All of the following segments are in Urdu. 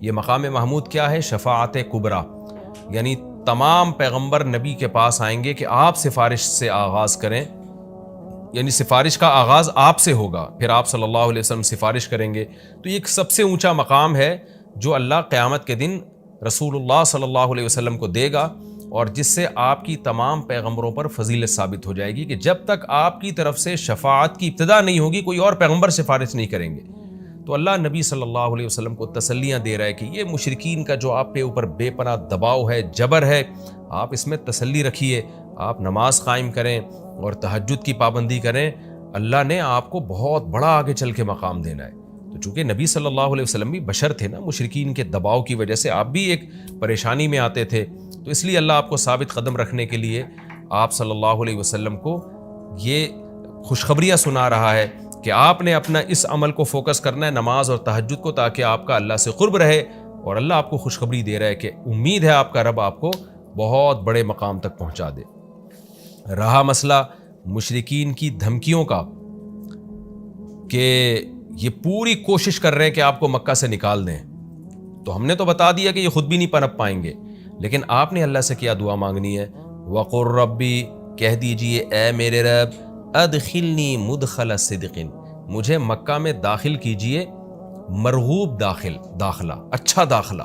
یہ مقام محمود کیا ہے؟ شفاعت کبریٰ، یعنی تمام پیغمبر نبی کے پاس آئیں گے کہ آپ سفارش سے آغاز کریں، یعنی سفارش کا آغاز آپ سے ہوگا، پھر آپ صلی اللہ علیہ وسلم سفارش کریں گے۔ تو یہ ایک سب سے اونچا مقام ہے جو اللہ قیامت کے دن رسول اللہ صلی اللہ علیہ وسلم کو دے گا، اور جس سے آپ کی تمام پیغمبروں پر فضیلت ثابت ہو جائے گی کہ جب تک آپ کی طرف سے شفاعت کی ابتدا نہیں ہوگی کوئی اور پیغمبر سفارش نہیں کریں گے۔ تو اللہ نبی صلی اللہ علیہ وسلم کو تسلیاں دے رہا ہے کہ یہ مشرکین کا جو آپ کے اوپر بے پناہ دباؤ ہے، جبر ہے، آپ اس میں تسلی رکھیے، آپ نماز قائم کریں اور تہجد کی پابندی کریں، اللہ نے آپ کو بہت بڑا آگے چل کے مقام دینا ہے۔ تو چونکہ نبی صلی اللہ علیہ وسلم بھی بشر تھے نا، مشرکین کے دباؤ کی وجہ سے آپ بھی ایک پریشانی میں آتے تھے، تو اس لیے اللہ آپ کو ثابت قدم رکھنے کے لیے آپ صلی اللہ علیہ وسلم کو یہ خوشخبریاں سنا رہا ہے کہ آپ نے اپنا اس عمل کو فوکس کرنا ہے، نماز اور تہجد کو، تاکہ آپ کا اللہ سے قرب رہے، اور اللہ آپ کو خوشخبری دے رہا ہے کہ امید ہے آپ کا رب آپ کو بہت بڑے مقام تک پہنچا دے۔ رہا مسئلہ مشرکین کی دھمکیوں کا کہ یہ پوری کوشش کر رہے ہیں کہ آپ کو مکہ سے نکال دیں، تو ہم نے تو بتا دیا کہ یہ خود بھی نہیں پنپ پائیں گے، لیکن آپ نے اللہ سے کیا دعا مانگنی ہے؟ وَقُلْ رَبِّ، کہہ دیجئے اے میرے رب، ادخلنی مدخل صدق، مجھے مکہ میں داخل کیجئے مرغوب داخلہ، اچھا داخلہ،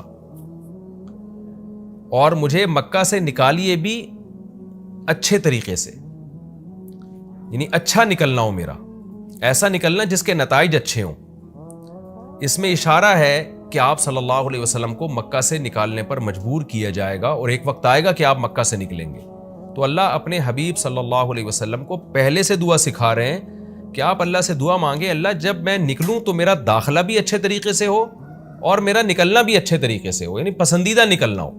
اور مجھے مکہ سے نکالیے بھی اچھے طریقے سے، یعنی اچھا نکلنا ہو میرا، ایسا نکلنا جس کے نتائج اچھے ہوں۔ اس میں اشارہ ہے کہ آپ صلی اللہ علیہ وسلم کو مکہ سے نکالنے پر مجبور کیا جائے گا، اور ایک وقت آئے گا کہ آپ مکہ سے نکلیں گے۔ تو اللہ اپنے حبیب صلی اللہ علیہ وسلم کو پہلے سے دعا سکھا رہے ہیں کہ آپ اللہ سے دعا مانگے، اللہ جب میں نکلوں تو میرا داخلہ بھی اچھے طریقے سے ہو اور میرا نکلنا بھی اچھے طریقے سے ہو، یعنی پسندیدہ نکلنا ہو۔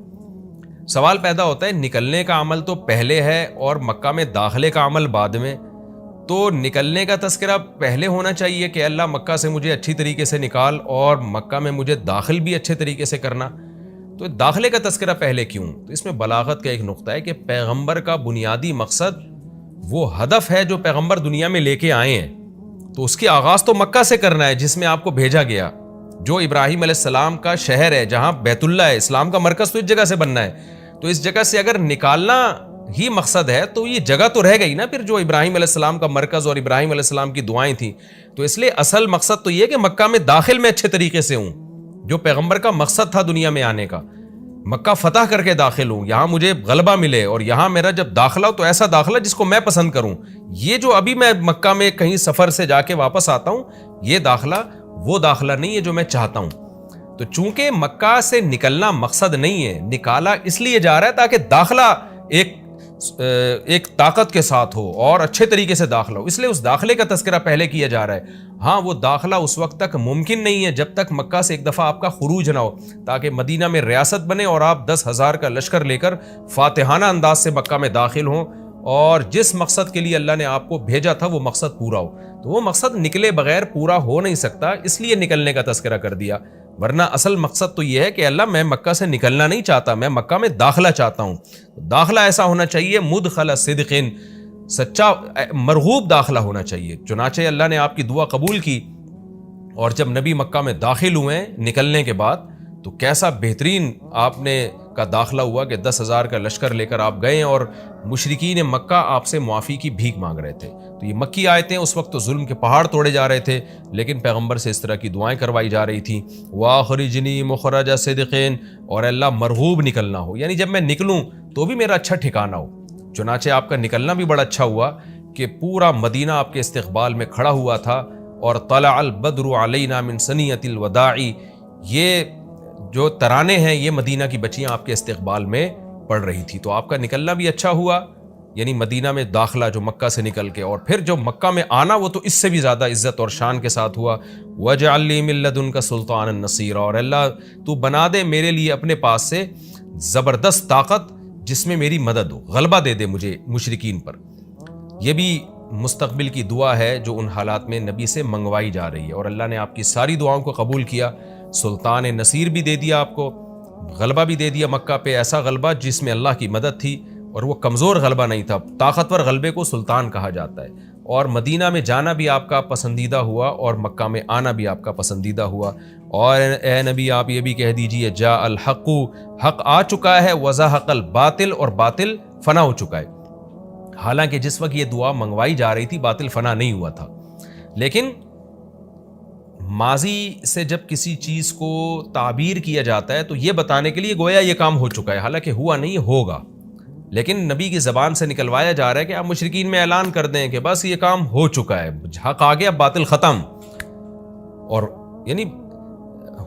سوال پیدا ہوتا ہے نکلنے کا عمل تو پہلے ہے اور مکہ میں داخلے کا عمل بعد میں، تو نکلنے کا تذکرہ پہلے ہونا چاہیے کہ اللہ مکہ سے مجھے اچھی طریقے سے نکال، اور مکہ میں مجھے داخل بھی اچھے طریقے سے کرنا، تو داخلے کا تذکرہ پہلے کیوں؟ تو اس میں بلاغت کا ایک نقطہ ہے کہ پیغمبر کا بنیادی مقصد وہ ہدف ہے جو پیغمبر دنیا میں لے کے آئے ہیں، تو اس کی آغاز تو مکہ سے کرنا ہے جس میں آپ کو بھیجا گیا، جو ابراہیم علیہ السلام کا شہر ہے، جہاں بیت اللہ ہے، اسلام کا مرکز تو اس جگہ سے بننا ہے۔ تو اس جگہ سے اگر نکالنا ہی مقصد ہے تو یہ جگہ تو رہ گئی نا پھر جو ابراہیم علیہ السلام کا مرکز اور ابراہیم علیہ السلام کی دعائیں تھیں، تو اس لیے اصل مقصد تو یہ کہ مکہ میں داخل میں اچھے طریقے سے ہوں، جو پیغمبر کا مقصد تھا دنیا میں آنے کا، مکہ فتح کر کے داخل ہوں، یہاں مجھے غلبہ ملے، اور یہاں میرا جب داخلہ ہو تو ایسا داخلہ جس کو میں پسند کروں۔ یہ جو ابھی میں مکہ میں کہیں سفر سے جا کے واپس آتا ہوں، یہ داخلہ وہ داخلہ نہیں ہے جو میں چاہتا ہوں۔ تو چونکہ مکہ سے نکلنا مقصد نہیں ہے، نکالا اس لیے جا رہا ہے تاکہ داخلہ ایک طاقت کے ساتھ ہو اور اچھے طریقے سے داخلہ ہو، اس لیے اس داخلے کا تذکرہ پہلے کیا جا رہا ہے۔ ہاں وہ داخلہ اس وقت تک ممکن نہیں ہے جب تک مکہ سے ایک دفعہ آپ کا خروج نہ ہو، تاکہ مدینہ میں ریاست بنے اور آپ 10,000 کا لشکر لے کر فاتحانہ انداز سے مکہ میں داخل ہوں، اور جس مقصد کے لیے اللہ نے آپ کو بھیجا تھا وہ مقصد پورا ہو۔ تو وہ مقصد نکلے بغیر پورا ہو نہیں سکتا، اس لیے نکلنے کا تذکرہ کر دیا، ورنہ اصل مقصد تو یہ ہے کہ اللہ میں مکہ سے نکلنا نہیں چاہتا، میں مکہ میں داخلہ چاہتا ہوں۔ داخلہ ایسا ہونا چاہیے مدخل صدق، سچا مرغوب داخلہ ہونا چاہیے۔ چنانچہ اللہ نے آپ کی دعا قبول کی، اور جب نبی مکہ میں داخل ہوئے نکلنے کے بعد تو کیسا بہترین آپ نے کا داخلہ ہوا کہ 10,000 کا لشکر لے کر آپ گئے، اور مشرکین مکہ آپ سے معافی کی بھیک مانگ رہے تھے۔ تو یہ مکی آیتیں اس وقت تو ظلم کے پہاڑ توڑے جا رہے تھے، لیکن پیغمبر سے اس طرح کی دعائیں کروائی جا رہی تھیں، وَأَخْرِجْنِي مُخْرَجَ صِدْقٍ، اور اللہ مرغوب نکلنا ہو، یعنی جب میں نکلوں تو بھی میرا اچھا ٹھکانہ ہو۔ چنانچہ آپ کا نکلنا بھی بڑا اچھا ہوا کہ پورا مدینہ آپ کے استقبال میں کھڑا ہوا تھا، اور طلع البدر علینا من ثنیۃ الوداع، یہ جو ترانے ہیں یہ مدینہ کی بچیاں آپ کے استقبال میں پڑھ رہی تھی۔ تو آپ کا نکلنا بھی اچھا ہوا، یعنی مدینہ میں داخلہ جو مکہ سے نکل کے، اور پھر جو مکہ میں آنا وہ تو اس سے بھی زیادہ عزت اور شان کے ساتھ ہوا۔ وَاجْعَلْ لِي مِن لَّدُنْكَ سُلْطَانًا نَصِيرًا، اور اللہ تو بنا دے میرے لیے اپنے پاس سے زبردست طاقت جس میں میری مدد ہو، غلبہ دے دے مجھے مشرکین پر۔ یہ بھی مستقبل کی دعا ہے جو ان حالات میں نبی سے منگوائی جا رہی ہے، اور اللہ نے آپ کی ساری دعاؤں کو قبول کیا، سلطان نصیر بھی دے دیا آپ کو، غلبہ بھی دے دیا مکہ پہ، ایسا غلبہ جس میں اللہ کی مدد تھی، اور وہ کمزور غلبہ نہیں تھا، طاقتور غلبے کو سلطان کہا جاتا ہے۔ اور مدینہ میں جانا بھی آپ کا پسندیدہ ہوا اور مکہ میں آنا بھی آپ کا پسندیدہ ہوا. اور اے نبی آپ یہ بھی کہہ دیجئے جاء الحق، حق آ چکا ہے، وزہق الباطل، اور باطل فنا ہو چکا ہے. حالانکہ جس وقت یہ دعا منگوائی جا رہی تھی باطل فنا نہیں ہوا تھا. لیکن ماضی سے جب کسی چیز کو تعبیر کیا جاتا ہے تو یہ بتانے کے لیے گویا یہ کام ہو چکا ہے، حالانکہ ہوا نہیں، ہوگا. لیکن نبی کی زبان سے نکلوایا جا رہا ہے کہ آپ مشرکین میں اعلان کر دیں کہ بس یہ کام ہو چکا ہے، حق آ گیا، باطل ختم. اور یعنی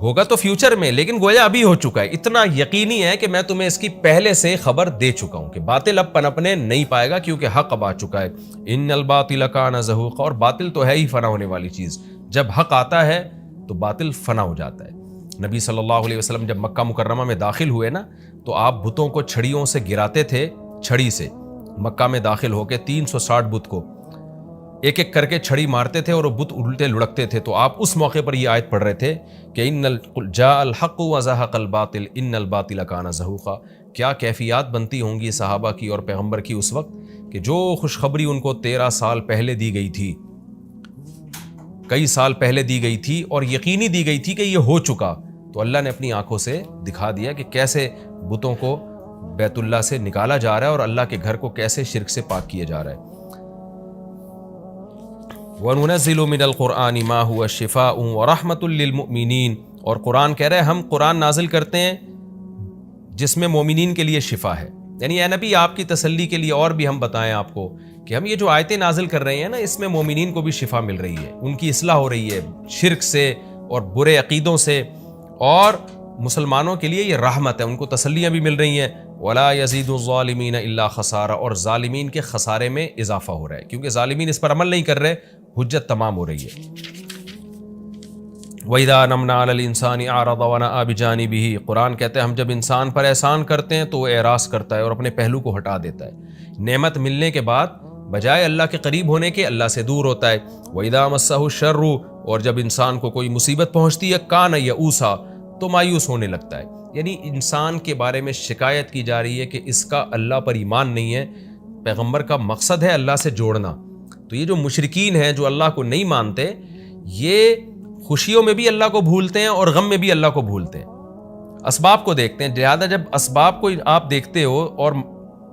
ہوگا تو فیوچر میں، لیکن گویا ابھی ہو چکا ہے. اتنا یقینی ہے کہ میں تمہیں اس کی پہلے سے خبر دے چکا ہوں کہ باطل اب پنپنے نہیں پائے گا کیونکہ حق اب آ چکا ہے. ان الباطل کان زہوقا، اور باطل تو ہے ہی فنا ہونے والی چیز. جب حق آتا ہے تو باطل فنا ہو جاتا ہے. نبی صلی اللہ علیہ وسلم جب مکہ مکرمہ میں داخل ہوئے نا تو آپ بتوں کو چھڑیوں سے گراتے تھے، چھڑی سے. مکہ میں داخل ہو کے 360 بت کو ایک ایک کر کے چھڑی مارتے تھے اور وہ بت الٹے لڑکتے تھے. تو آپ اس موقع پر یہ آیت پڑھ رہے تھے کہ جاء الحق وزہق الباطل ان الباطل کان زہوقا. کیا کیفیات بنتی ہوں گی صحابہ کی اور پیغمبر کی اس وقت کہ جو خوشخبری ان کو 13 سال پہلے دی گئی تھی، کئی سال پہلے دی گئی تھی اور یقینی دی گئی تھی کہ یہ ہو چکا، تو اللہ نے اپنی آنکھوں سے دکھا دیا کہ کیسے بتوں کو بیت اللہ سے نکالا جا رہا ہے اور اللہ کے گھر کو کیسے شرک سے پاک کیا جا رہا ہے. وَنُنَزِّلُ مِنَ الْقُرْآنِ مَا هُوَ شِفَاءٌ وَرَحْمَةٌ لِّلْمُؤْمِنِينَ، اور قرآن کہہ رہے ہیں ہم قرآن نازل کرتے ہیں جس میں مومنین کے لیے شفا ہے. یعنی اے نبی آپ کی تسلی کے لیے اور بھی ہم بتائیں آپ کو کہ ہم یہ جو آیتیں نازل کر رہے ہیں نا اس میں مومنین کو بھی شفا مل رہی ہے، ان کی اصلاح ہو رہی ہے شرک سے اور برے عقیدوں سے، اور مسلمانوں کے لیے یہ رحمت ہے، ان کو تسلیاں بھی مل رہی ہیں. وَلَا يَزِيدُ الظَّالِمِينَ إِلَّا خَسَارًا، اور ظالمین کے خسارے میں اضافہ ہو رہا ہے کیونکہ ظالمین اس پر عمل نہیں کر رہے، حجت تمام ہو رہی ہے. وَإِذَا نَمْنَا عَلَى الْإِنسَانِ أَعْرَضَ وَنَأَىٰ بِجَانِبِهِ، قرآن کہتے ہیں ہم جب انسان پر احسان کرتے ہیں تو وہ اعراض کرتا ہے اور اپنے پہلو کو ہٹا دیتا ہے. نعمت ملنے کے بعد بجائے اللہ کے قریب ہونے کے اللہ سے دور ہوتا ہے. وَإِذَا مَسَّهُ الشَّرُّ، اور جب انسان کو کوئی مصیبت پہنچتی ہے كَانَ يَئُوسًا، تو مایوس ہونے لگتا ہے. یعنی انسان کے بارے میں شکایت کی جا رہی ہے کہ اس کا اللہ پر ایمان نہیں ہے. پیغمبر کا مقصد ہے اللہ سے جوڑنا. تو یہ جو مشرکین ہیں جو اللہ کو نہیں مانتے، یہ خوشیوں میں بھی اللہ کو بھولتے ہیں اور غم میں بھی اللہ کو بھولتے ہیں، اسباب کو دیکھتے ہیں. لہٰذا جب اسباب کو آپ دیکھتے ہو اور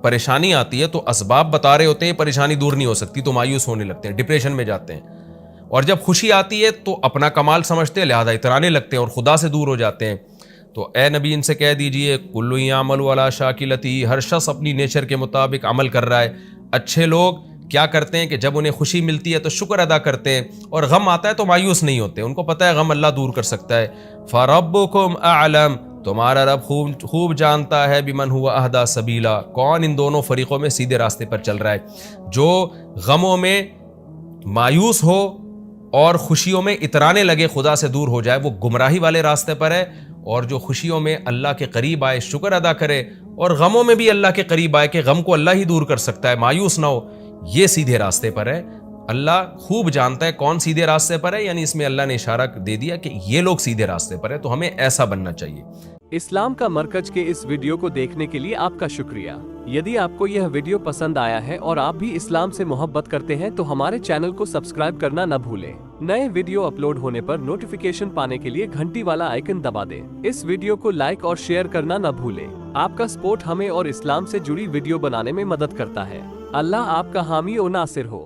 پریشانی آتی ہے تو اسباب بتا رہے ہوتے ہیں پریشانی دور نہیں ہو سکتی، تو مایوس ہونے لگتے ہیں، ڈپریشن میں جاتے ہیں. اور جب خوشی آتی ہے تو اپنا کمال سمجھتے ہیں، لہذا اترانے لگتے ہیں اور خدا سے دور ہو جاتے ہیں. تو اے نبی ان سے کہہ دیجئے کل یعمل علی شاکلتہ، ہر شخص اپنی نیچر کے مطابق عمل کر رہا ہے. اچھے لوگ کیا کرتے ہیں کہ جب انہیں خوشی ملتی ہے تو شکر ادا کرتے ہیں، اور غم آتا ہے تو مایوس نہیں ہوتے، ان کو پتہ ہے غم اللہ دور کر سکتا ہے. فَرَبُّكُمْ أَعْلَمُ، تمہارا رب خوب جانتا ہے بِمَنْ هُوَ أَهْدَىٰ سَبِيلًا، کون ان دونوں فریقوں میں سیدھے راستے پر چل رہا ہے. جو غموں میں مایوس ہو اور خوشیوں میں اترانے لگے، خدا سے دور ہو جائے، وہ گمراہی والے راستے پر ہے. اور جو خوشیوں میں اللہ کے قریب آئے، شکر ادا کرے، اور غموں میں بھی اللہ کے قریب آئے کہ غم کو اللہ ہی دور کر سکتا ہے، مایوس نہ ہو، یہ سیدھے راستے پر ہے. اللہ خوب جانتا ہے کون سیدھے راستے پر ہے، یعنی اس میں اللہ نے اشارہ دے دیا کہ یہ لوگ سیدھے راستے پر ہے، تو ہمیں ایسا بننا چاہیے. اسلام کا مرکز کے اس ویڈیو کو دیکھنے کے لیے آپ کا شکریہ. یدی آپ کو یہ ویڈیو پسند آیا ہے اور آپ بھی اسلام سے محبت کرتے ہیں تو ہمارے چینل کو سبسکرائب کرنا نہ بھولیں. نئے ویڈیو اپلوڈ ہونے پر نوٹیفیکیشن پانے کے لیے گھنٹی والا آئیکن دبا دیں. اس ویڈیو کو لائک اور شیئر کرنا نہ بھولیں. آپ کا سپورٹ ہمیں اور اسلام سے جڑی ویڈیو بنانے میں مدد کرتا ہے. اللہ آپ کا حامی و ناصر ہو.